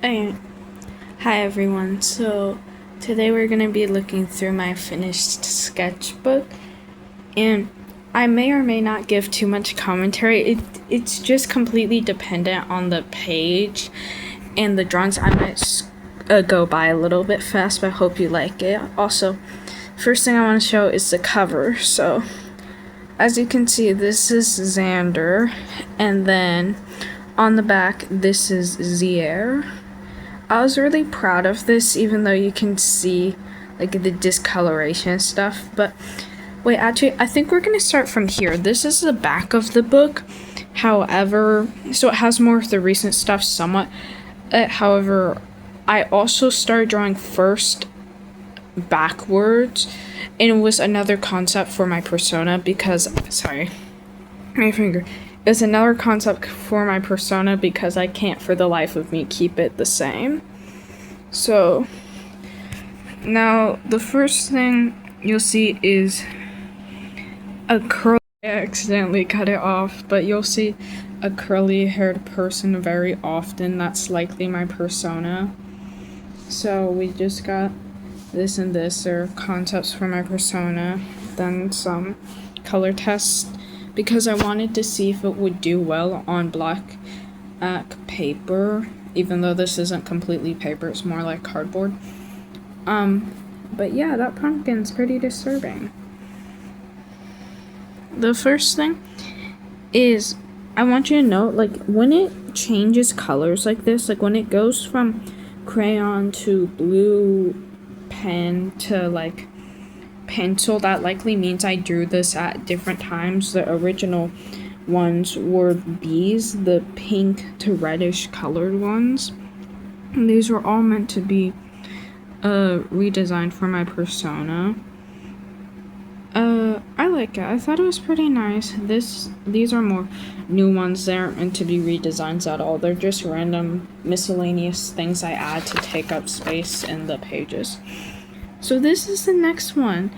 Hey, hi everyone. So today we're going to be looking through my finished sketchbook, and I may or may not give too much commentary. It's just completely dependent on the page and the drawings. I might go by a little bit fast, but I hope you like it. Also, first thing I want to show is the cover. So as you can see, this is Xander, and then on the back this is Zier. I was really proud of this, even though you can see like the discoloration stuff. But wait, actually, I think we're gonna start from here. This is the back of the book. However, so it has more of the recent stuff somewhat. However, I also started drawing first backwards, and it was another concept for my persona because, sorry, my finger. It's another concept for my persona because I can't for the life of me keep it the same. So now the first thing you'll see is a curly. I accidentally cut it off, but you'll see a curly haired person very often. That's likely my persona. So we just got this and this are concepts for my persona, then some color tests because I wanted to see if it would do well on black paper, even though this isn't completely paper, it's more like cardboard. But yeah, that pumpkin's pretty disturbing. The first thing is I want you to note, like, when it changes colors like this, like when it goes from crayon to blue pen to like pencil, that likely means I drew this at different times. The original ones were these, the pink to reddish colored ones. And these were all meant to be redesigned for my persona. I like it. I thought it was pretty nice. These are more new ones. They aren't meant to be redesigns at all. They're just random miscellaneous things I add to take up space in the pages. So this is the next one.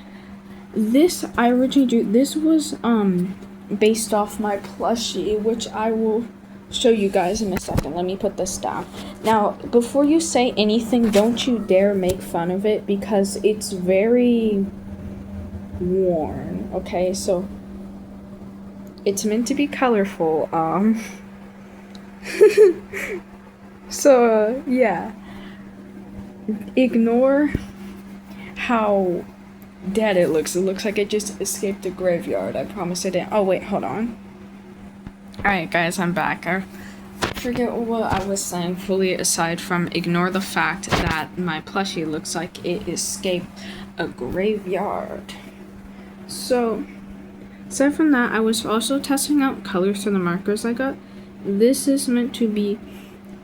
This I originally drew. This was based off my plushie, which I will show you guys in a second. Let me put this down. Now, before you say anything, don't you dare make fun of it because it's very worn. Okay, so it's meant to be colorful. So yeah. Ignore how dead it looks. It looks like it just escaped a graveyard. I promise it didn't. Oh wait, hold on. Alright guys, I'm back. I forget what I was saying fully, aside from ignore the fact that my plushie looks like it escaped a graveyard. So aside from that, I was also testing out colors for the markers I got. This is meant to be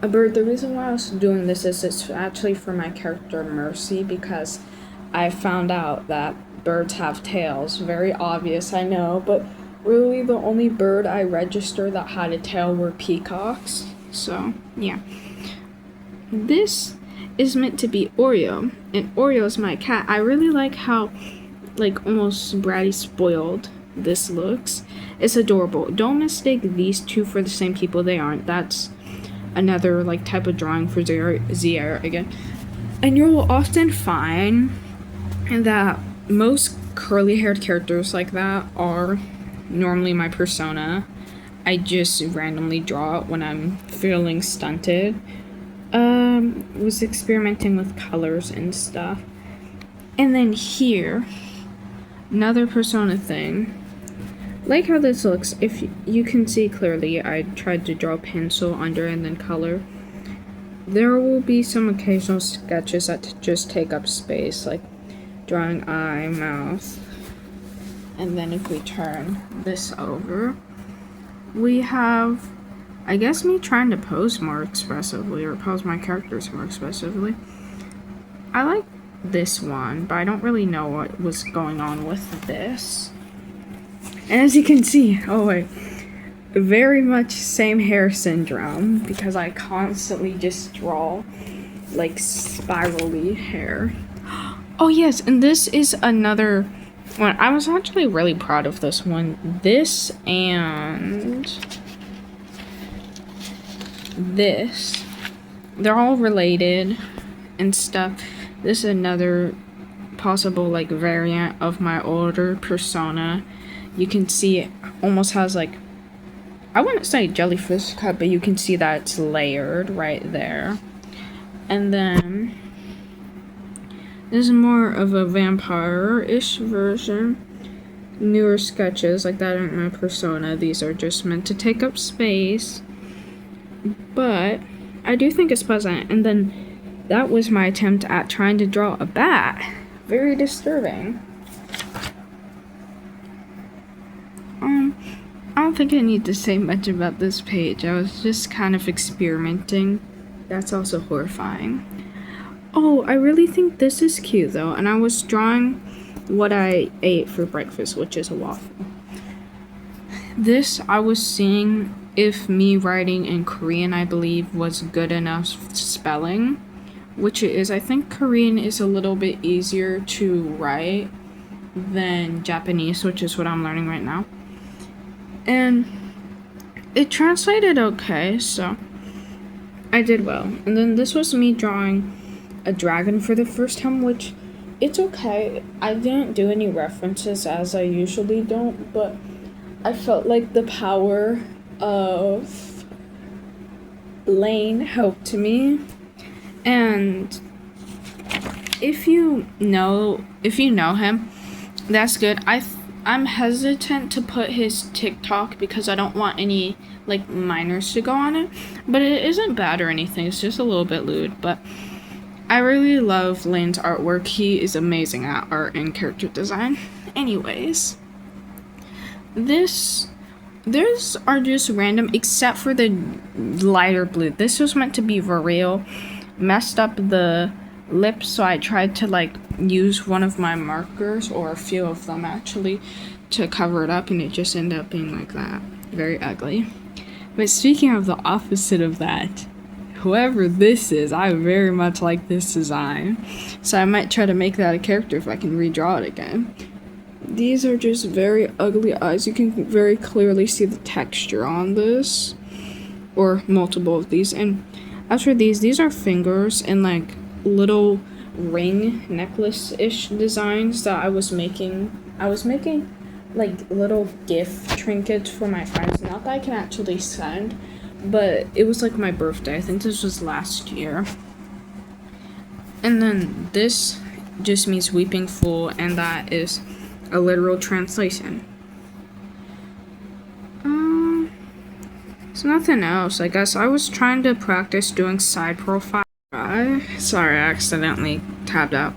a bird. The reason why I was doing this is it's actually for my character Mercy, because I found out that birds have tails. Very obvious, I know, but really the only bird I registered that had a tail were peacocks. So, yeah. This is meant to be Oreo, and Oreo is my cat. I really like how, like, almost bratty spoiled this looks. It's adorable. Don't mistake these two for the same people. They aren't. That's another, like, type of drawing for Zier again. And you'll often find that most curly-haired characters like that are normally my persona. I just randomly draw it when I'm feeling stunted. Was experimenting with colors and stuff. And then here, another persona thing. Like how this looks. If you can see clearly, I tried to draw pencil under and then color. There will be some occasional sketches that just take up space, like drawing eye, mouth. And then if we turn this over, we have, I guess, me trying to pose more expressively, or pose my characters more expressively. I like this one, but I don't really know what was going on with this. And as you can see, oh wait, very much same hair syndrome, because I constantly just draw like spirally hair. Oh yes, and this is another one. I was actually really proud of this one. This and this they're all related and stuff. This is another possible like variant of my older persona. You can see it almost has like, I wouldn't say jellyfish cut, but you can see that it's layered right there. And then this is more of a vampire-ish version. Newer sketches like that aren't my persona. These are just meant to take up space. But I do think it's pleasant. And then that was my attempt at trying to draw a bat. Very disturbing. I don't think I need to say much about this page. I was just kind of experimenting. That's also horrifying. Oh, I really think this is cute though. And I was drawing what I ate for breakfast, which is a waffle. This, I was seeing if me writing in Korean, I believe, was good enough spelling, which it is. I think Korean is a little bit easier to write than Japanese, which is what I'm learning right now. And it translated okay, so I did well. And then this was me drawing a dragon for the first time, which it's okay. I didn't do any references as I usually don't, but I felt like the power of Lane helped me. And if you know him, that's good. I'm hesitant to put his TikTok because I don't want any like minors to go on it, but it isn't bad or anything. It's just a little bit lewd, but I really love Lane's artwork. He is amazing at art and character design. Anyways, these are just random except for the lighter blue. This was meant to be real. Messed up the lips, so I tried to like use one of my markers, or a few of them actually, to cover it up, and it just ended up being like that. Very ugly. But speaking of the opposite of that, whoever this is, I very much like this design, so I might try to make that a character if I can redraw it again. These are just very ugly eyes. You can very clearly see the texture on this, or multiple of these. And as for these are fingers and like little ring necklace-ish designs that I was making like little gift trinkets for my friends. Not that I can actually send, but it was like my birthday. I think this was last year. And then this just means weeping fool, and that is a literal translation. So nothing else. I guess I was trying to practice doing side profile. Sorry, I accidentally tabbed out.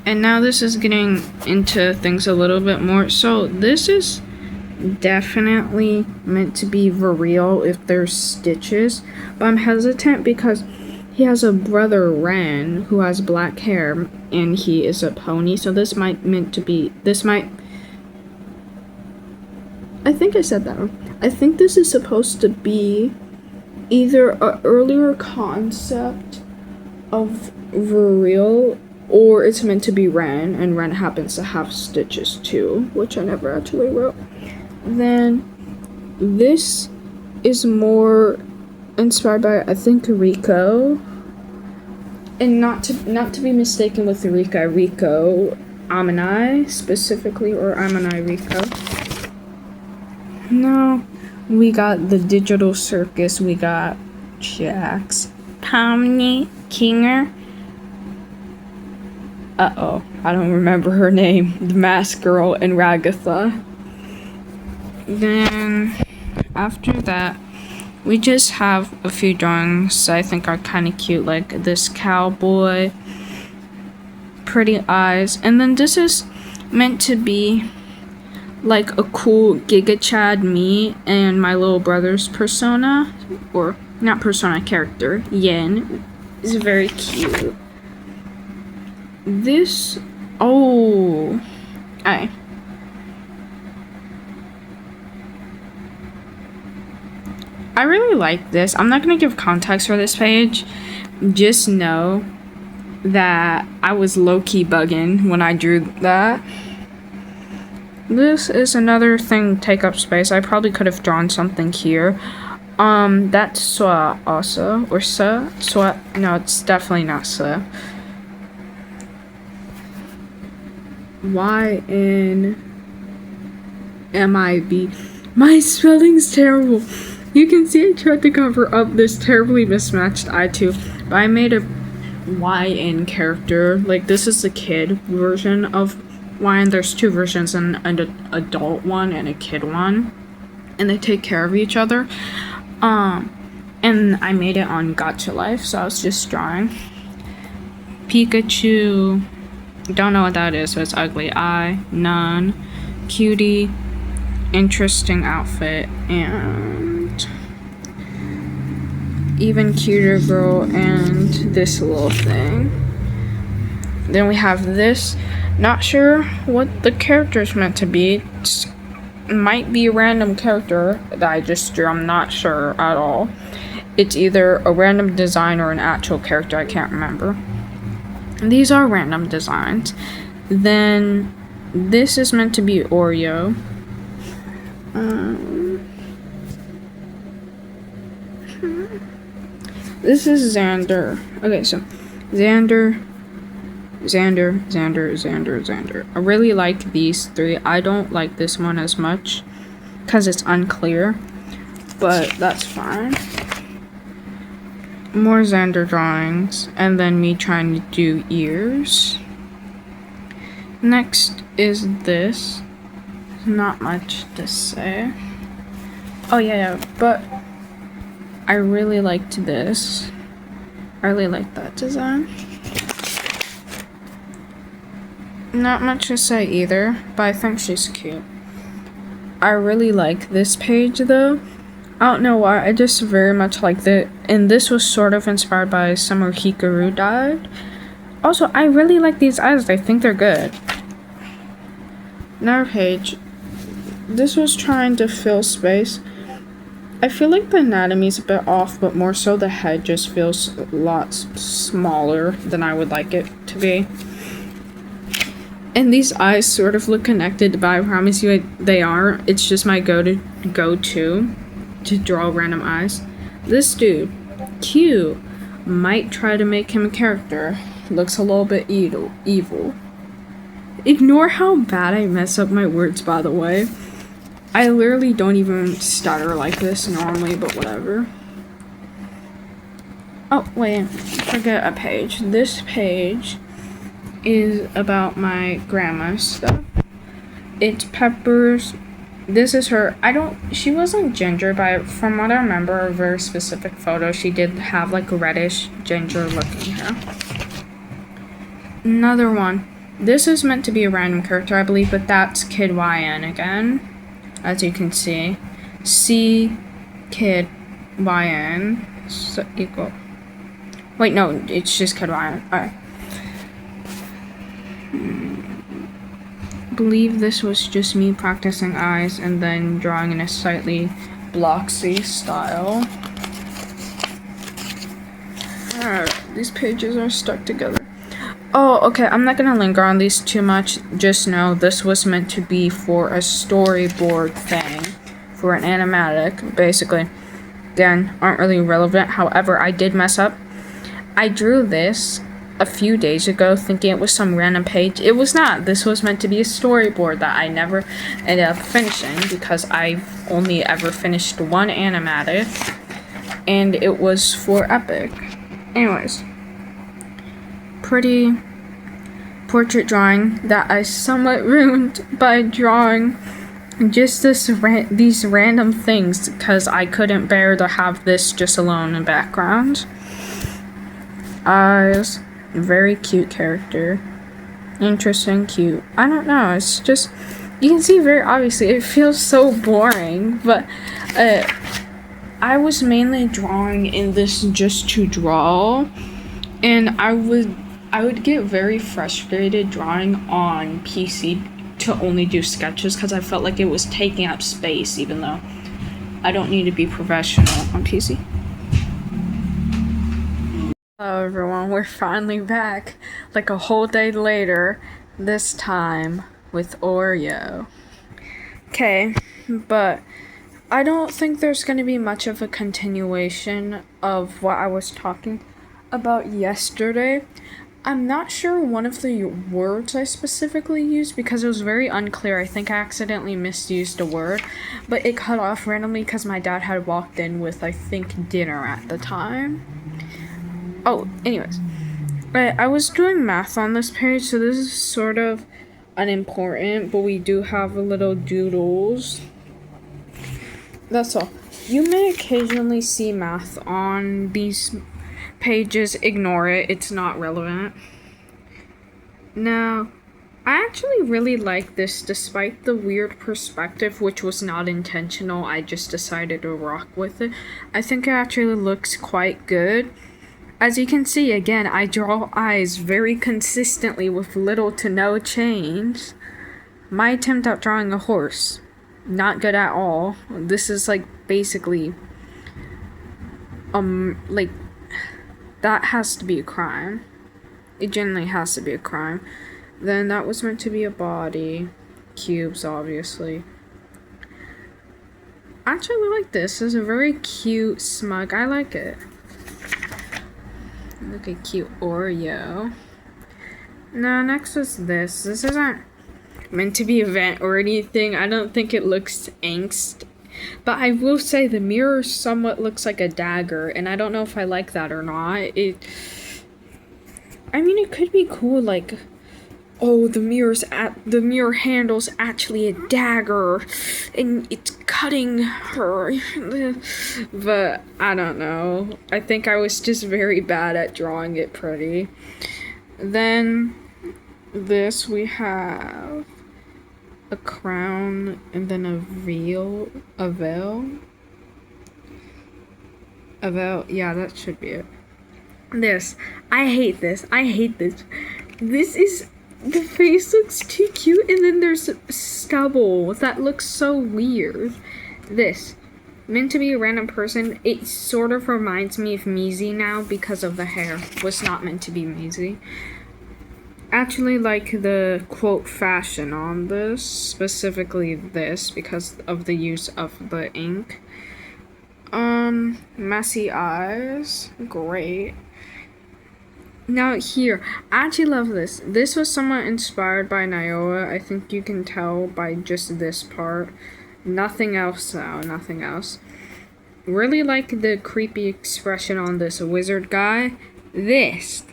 And now this is getting into things a little bit more. So this is definitely meant to be real if there's stitches, but I'm hesitant because he has a brother, Ren, who has black hair, and he is a pony. So this might I think I said that wrong. I think this is supposed to be either an earlier concept of real, or it's meant to be Ren, and Ren happens to have stitches too, which I never actually wrote. Then this is more inspired by, I think, Rico, and not to be mistaken with Rico Amanai specifically, or Amanai Rico. No, we got the Digital Circus, we got Jax, Pomni, Kinger. I don't remember her name. The Mask Girl, and Ragatha. Then after that, we just have a few drawings I think are kind of cute, like this cowboy, pretty eyes, and then this is meant to be like a cool Giga Chad me and my little brother's persona, or not persona, character, Yin, is very cute. This, I really like this. I'm not gonna give context for this page. Just know that I was low-key bugging when I drew that. This is another thing take up space. I probably could have drawn something here. That's Swa also, or Swa, no, it's definitely not Swa. YNMIB. My spelling's terrible. You can see I tried to cover up this terribly mismatched I too, but I made a YN character. Like, this is the kid version of YN. There's two versions, an adult one and a kid one, and they take care of each other. And I made it on Gacha Life, so I was just drawing Pikachu. Don't know what that is, so it's ugly eye, none, cutie, interesting outfit, and even cuter girl, and this little thing. Then we have this. Not sure what the character's meant to be. It might be a random character that I just drew. I'm not sure at all. It's either a random design or an actual character. I can't remember. These are random designs. Then this is meant to be Oreo. This is Xander. Okay, so Xander. I really like these three. I don't like this one as much because it's unclear, but that's fine. More Xander drawings, and then me trying to do ears. Next is this. Not much to say. Oh yeah, but I really liked this. I really liked that design. Not much to say either, but I think she's cute. I really like this page though. I don't know why, I just very much liked it. And this was sort of inspired by Summer Hikaru died. Also, I really like these eyes. I think they're good. Another page. This was trying to fill space. I feel like the anatomy's a bit off, but more so the head just feels a lot smaller than I would like it to be. And these eyes sort of look connected, but I promise you they aren't. It's just my go-to to draw random eyes. This dude, cute. Might try to make him a character. Looks a little bit evil. Ignore how bad I mess up my words, by the way. I literally don't even stutter like this normally, but whatever. Oh, wait, forget a page. This page is about my grandma's stuff. It's Pepper's. This is her. She wasn't ginger, but from what I remember, a very specific photo, she did have like a reddish ginger looking hair. Another one. This is meant to be a random character, I believe, but that's Kid YN again, as you can see. C Kid YN so equal. Wait, no, it's just Kid YN. Alright. I believe this was just me practicing eyes and then drawing in a slightly bloxy style. Alright, these pages are stuck together. Oh, okay, I'm not gonna linger on these too much. Just know this was meant to be for a storyboard thing, for an animatic, basically. Again, aren't really relevant. However, I did mess up. I drew this a few days ago thinking it was some random page. It was not. This was meant to be a storyboard that I never ended up finishing because I've only ever finished one animatic, and it was for Epic. Anyways, pretty portrait drawing that I somewhat ruined by drawing just these random things because I couldn't bear to have this just alone in the background. Eyes, very cute character, interesting, cute. I don't know, it's just, you can see very obviously it feels so boring, but I was mainly drawing in this just to draw, and I would get very frustrated drawing on PC to only do sketches because I felt like it was taking up space, even though I don't need to be professional on PC. Hello everyone, we're finally back, like a whole day later, this time with Oreo. Okay, but I don't think there's going to be much of a continuation of what I was talking about yesterday. I'm not sure one of the words I specifically used because it was very unclear. I think I accidentally misused a word, but it cut off randomly because my dad had walked in with, I think, dinner at the time. Oh, anyways. I was doing math on this page, so this is sort of unimportant, but we do have a little doodles. That's all. You may occasionally see math on these pages. Ignore it. It's not relevant. Now, I actually really like this despite the weird perspective, which was not intentional. I just decided to rock with it. I think it actually looks quite good. As you can see, again, I draw eyes very consistently with little to no change. My attempt at drawing a horse, not good at all. This is like basically like that has to be a crime. It generally has to be a crime. Then that was meant to be a body. Cubes, obviously. I actually like this. It's a very cute smug. I like it. Look at cute Oreo. Now, next was this. This isn't meant to be a vent or anything. I don't think it looks angst. But I will say the mirror somewhat looks like a dagger, and I don't know if I like that or not. It could be cool, like, oh, the mirror handle's actually a dagger, and it's cutting her. But I don't know. I think I was just very bad at drawing it pretty. Then this we have a crown and then a veil. Yeah, that should be it. This. I hate this. This is, the face looks too cute, and then there's stubble that looks so weird. This. Meant to be a random person. It sort of reminds me of Measy now because of the hair. Was not meant to be Measy. Actually like the quote fashion on this, specifically this, because of the use of the ink. Messy eyes. Great. Now here, I actually love this. This was somewhat inspired by Nioa. I think you can tell by just this part. Nothing else though, nothing else. Really like the creepy expression on this wizard guy. This.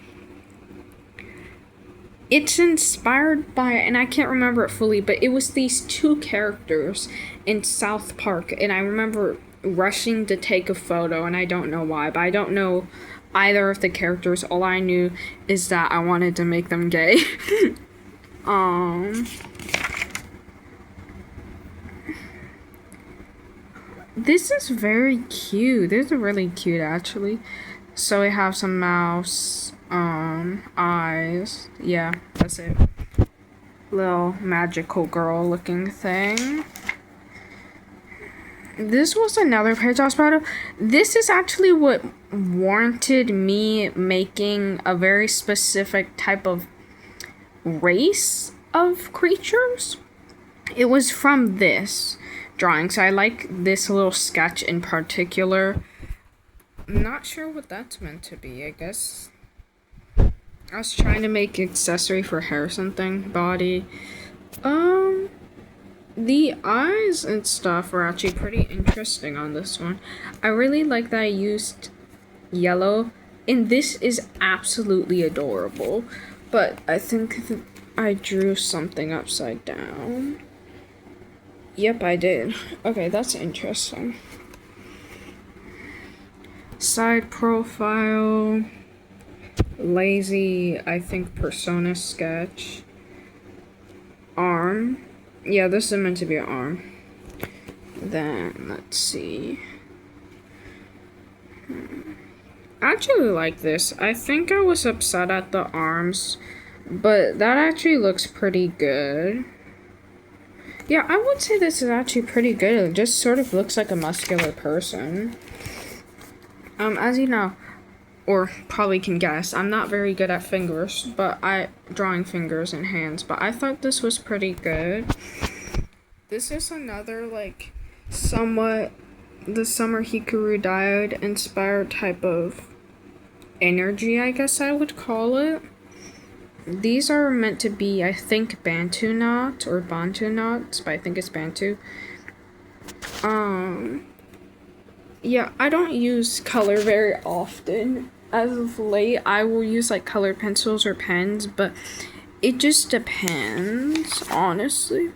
It's inspired by, and I can't remember it fully, but it was these two characters in South Park, and I remember rushing to take a photo, and I don't know why, but I don't know either of the characters. All I knew is that I wanted to make them gay. This is very cute. This is really cute, actually. So we have some mouse, eyes. Yeah, that's it. Little magical girl looking thing. This was another page I was proud of. This is actually what warranted me making a very specific type of race of creatures. It was from this drawing, so I like this little sketch in particular. I'm not sure what that's meant to be, I guess. I was trying to make an accessory for hair or something. Body. The eyes and stuff are actually pretty interesting on this one. I really like that I used yellow, and this is absolutely adorable. But I think I drew something upside down. Yep, I did. Okay, that's interesting. Side profile. Lazy, I think, persona sketch. Arm. Yeah, this is meant to be an arm. Then, let's see. I actually like this. I think I was upset at the arms, but that actually looks pretty good. Yeah, I would say this is actually pretty good. It just sort of looks like a muscular person. As you know, or probably can guess, I'm not very good at fingers, drawing fingers and hands, but I thought this was pretty good. This is another, like, somewhat the summer Hikaru died inspired type of energy, I guess I would call it. These are meant to be, I think, Bantu knots or Bantu knots, but I think it's Bantu. Yeah, I don't use color very often. As of late, I will use like colored pencils or pens, but it just depends, honestly.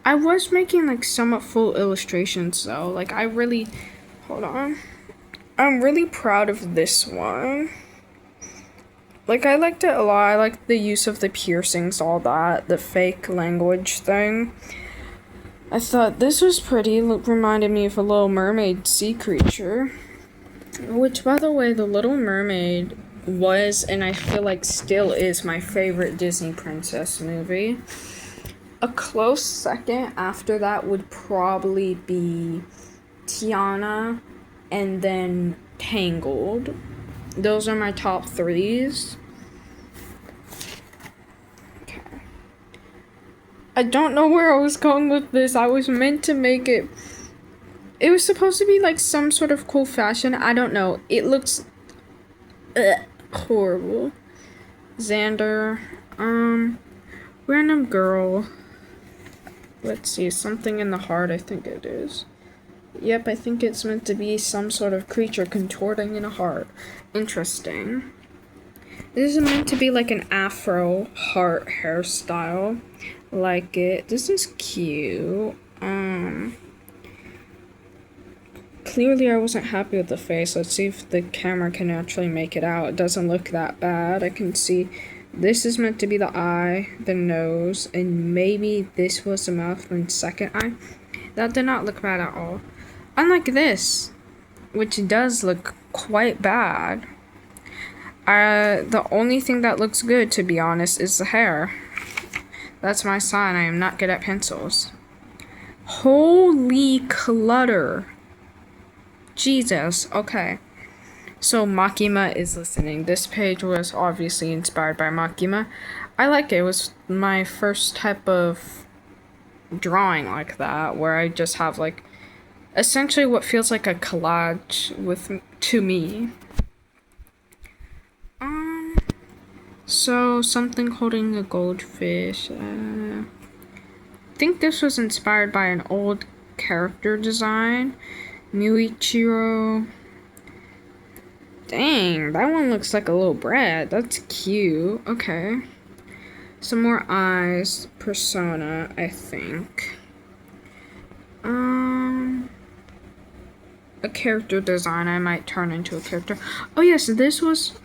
I was making like somewhat full illustrations though. Like hold on. I'm really proud of this one. Like I liked it a lot. I liked the use of the piercings, all that, the fake language thing. I thought this was pretty. Reminded me of a Little Mermaid sea creature. Which, by the way, the Little Mermaid was, and I feel like still is, my favorite Disney princess movie. A close second after that would probably be Tiana and then Tangled. Those are my top threes. Okay. I don't know where I was going with this. I was meant to make it... It was supposed to be like some sort of cool fashion. I don't know. It looks... horrible. Xander. Random girl. Let's see. Something in the heart, I think it is. Yep, I think it's meant to be some sort of creature contorting in a heart. Interesting. This is meant to be like an afro heart hairstyle. Like it. This is cute. Clearly I wasn't happy with the face. Let's see if the camera can actually make it out. It doesn't look that bad. I can see this is meant to be the eye, the nose, and maybe this was the mouth and second eye. That did not look bad at all. Unlike this, which does look quite bad. The only thing that looks good, to be honest, is the hair. That's my sign. I am not good at pencils. Holy clutter. Jesus. Okay. So Makima is listening. This page was obviously inspired by Makima. I like it. It was my first type of drawing like that, where I just have like essentially what feels like a collage to me. So something holding a goldfish. I think this was inspired by an old character design. Muichiro. Dang, that one looks like a little brat. That's cute. Okay. Some more eyes. Persona, I think. A character design. I might turn into a character. Oh yes, this was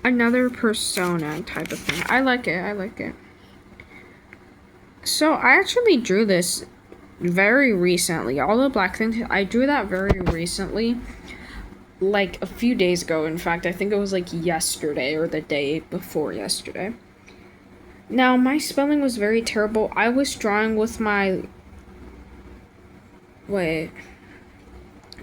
another persona type of thing. I like it. I like it. So I actually drew this very recently. All the black things, I drew that very recently. Like a few days ago. In fact, I think it was like yesterday or the day before yesterday. Now, my spelling was very terrible. I was drawing with my... Wait.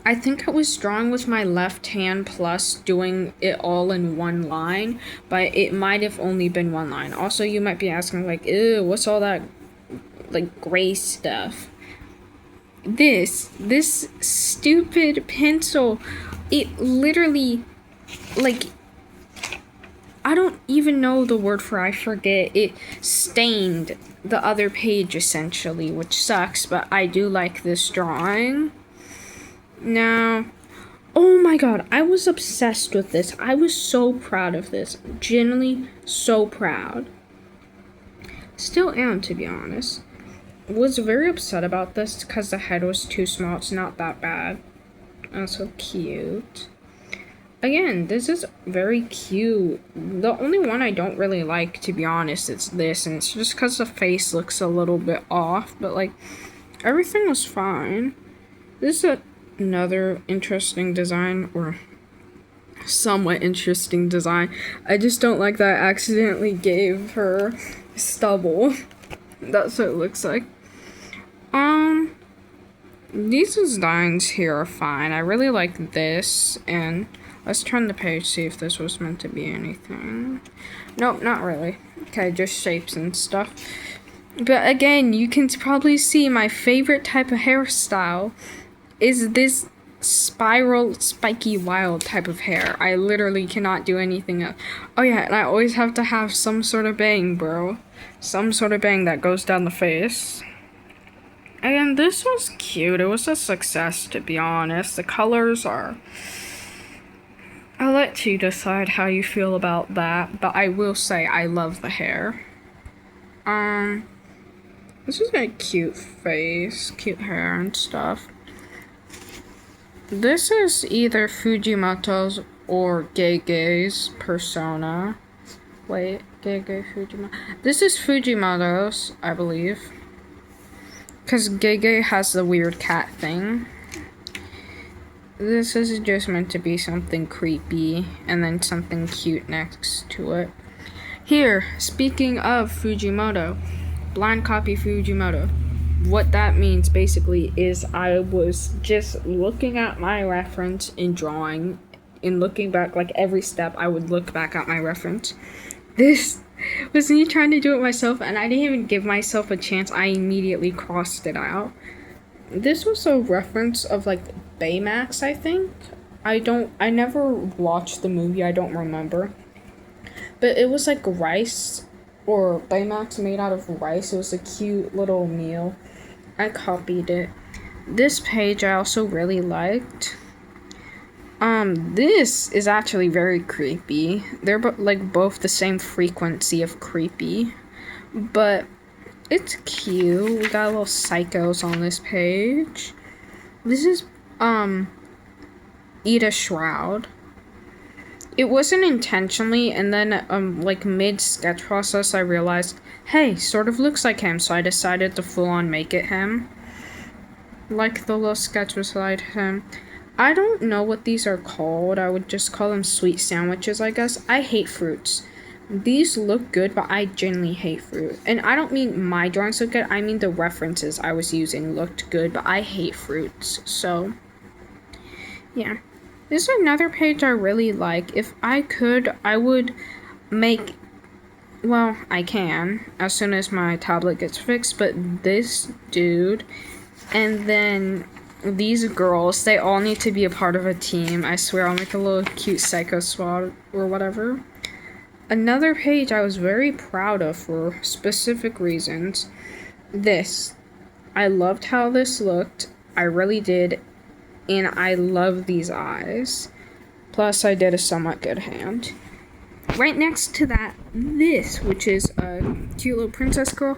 I think I was drawing with my left hand plus doing it all in one line, but it might have only been one line. Also, you might be asking, like, ew, what's all that, like, gray stuff? This stupid pencil, it literally, like, I don't even know the word for, I forget. It stained the other page, essentially, which sucks, but I do like this drawing. Now, oh my god, I was obsessed with this. I was so proud of this. Genuinely so proud. Still am, to be honest. Was very upset about this because the head was too small. It's not that bad. Also cute. Again, this is very cute. The only one I don't really like, to be honest, is this. And it's just because the face looks a little bit off. But, like, everything was fine. This is another interesting design, or somewhat interesting design. I just don't like that I accidentally gave her stubble. That's what it looks like. These designs here are fine. I really like this, and let's turn the page, see if this was meant to be anything. Nope, not really. Okay, just shapes and stuff. But again, you can probably see my favorite type of hairstyle is this spiral, spiky, wild type of hair. I literally cannot do anything else. Oh yeah, and I always have to have some sort of bang, bro. Some sort of bang that goes down the face. And this was cute. It was a success, to be honest. The colors are... I'll let you decide how you feel about that, but I will say I love the hair. This is a cute face, cute hair and stuff. This is either Fujimoto's or Gege's persona. Wait, Gege, Fujimoto. This is Fujimoto's, I believe. Because Gege has the weird cat thing. This is just meant to be something creepy and then something cute next to it. Here, speaking of Fujimoto, blind copy Fujimoto. What that means basically is I was just looking at my reference in drawing and looking back, like every step I would look back at my reference. This was me trying to do it myself and I didn't even give myself a chance. I immediately crossed it out. This was a reference of like Baymax, I think. I never watched the movie, I don't remember. But it was like rice or Baymax made out of rice. It was a cute little meal. I copied it. This page I also really liked. This is actually very creepy. They're like both the same frequency of creepy, but it's cute. We got little psychos on this page. This is Eat a Shroud. It wasn't intentionally, and then like mid sketch process I realized, hey, sort of looks like him, so I decided to full on make it him. Like the little sketch beside him. I don't know what these are called. I would just call them sweet sandwiches, I guess. I hate fruits. These look good, but I genuinely hate fruit. And I don't mean my drawings look good, I mean the references I was using looked good, but I hate fruits. So, yeah. This is another page I really like. If I could, I would make... Well, I can, as soon as my tablet gets fixed, but this dude, and then these girls, they all need to be a part of a team. I swear, I'll make a little cute psycho squad or whatever. Another page I was very proud of for specific reasons. This. I loved how this looked. I really did. And I love these eyes. Plus, I did a somewhat good hand. Right next to that, this, which is a cute little princess girl,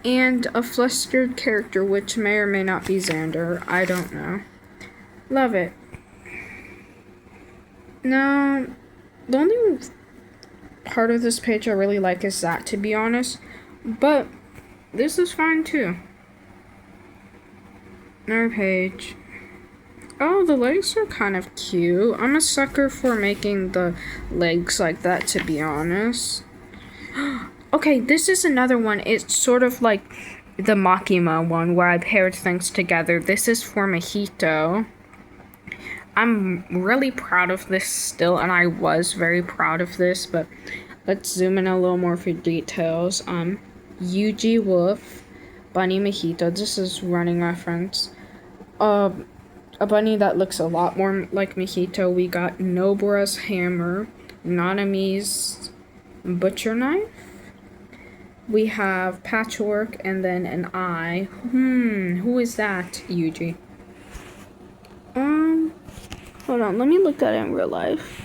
and a flustered character, which may or may not be Xander. I don't know. Love it. Now, the only part of this page I really like is that, to be honest. But this is fine, too. Another page. Oh, the legs are kind of cute. I'm a sucker for making the legs like that, to be honest. Okay, this is another one. It's sort of like the Makima one where I paired things together. This is for Mojito. I'm really proud of this still, and I was very proud of this, but let's zoom in a little more for details. Yuji Wolf, Bunny Mojito. This is running reference. A bunny that looks a lot more like Mojito. We got Nobura's hammer, Nanami's butcher knife. We have patchwork and then an eye. Who is that, Yuji? Hold on, let me look at it in real life.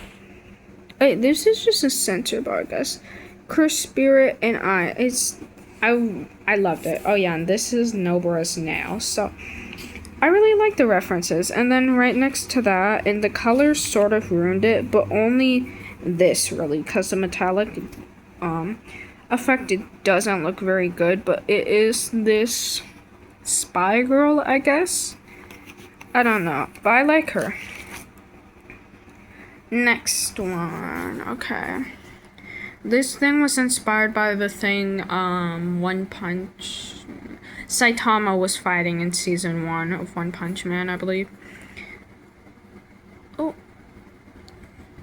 Wait, this is just a center bar, I guess. Cursed Spirit and eye. I loved it. Oh yeah, and this is Nobura's nail. So I really like the references. And then right next to that, and the colors sort of ruined it, but only this really, because the metallic effect, it doesn't look very good, but it is this spy girl, I guess. I don't know, but I like her. Next one, okay. This thing was inspired by the thing One Punch. Saitama was fighting in season 1 of One Punch Man, I believe. Oh,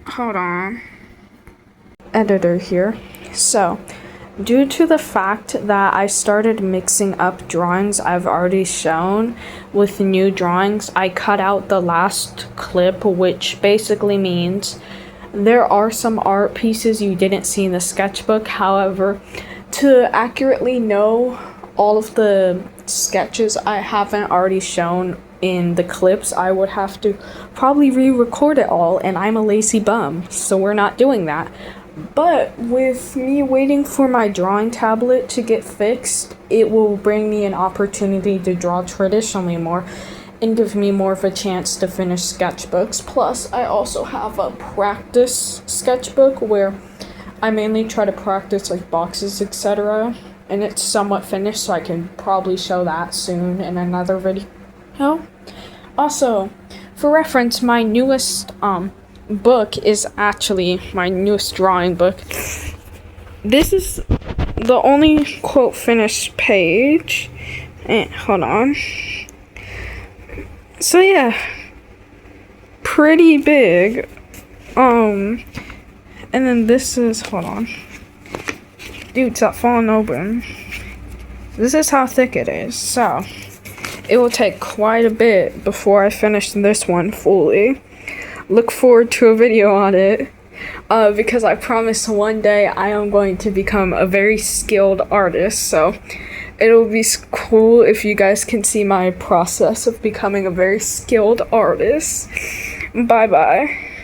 hold on. Editor here. So, due to the fact that I started mixing up drawings I've already shown with new drawings, I cut out the last clip, which basically means there are some art pieces you didn't see in the sketchbook. However, to accurately know all of the sketches I haven't already shown in the clips, I would have to probably re-record it all, and I'm a lazy bum, so we're not doing that. But with me waiting for my drawing tablet to get fixed, it will bring me an opportunity to draw traditionally more and give me more of a chance to finish sketchbooks. Plus, I also have a practice sketchbook where I mainly try to practice like boxes, etc. And it's somewhat finished, so I can probably show that soon in another video. Also, for reference, my newest book is actually my newest drawing book. This is the only quote finished page. And hold on. So yeah, pretty big. And then this is, hold on. Dude, stop falling open. This is how thick it is. So it will take quite a bit before I finish this one fully. Look forward to a video on it, because I promise one day I am going to become a very skilled artist, so it'll be cool if you guys can see my process of becoming a very skilled artist. Bye bye.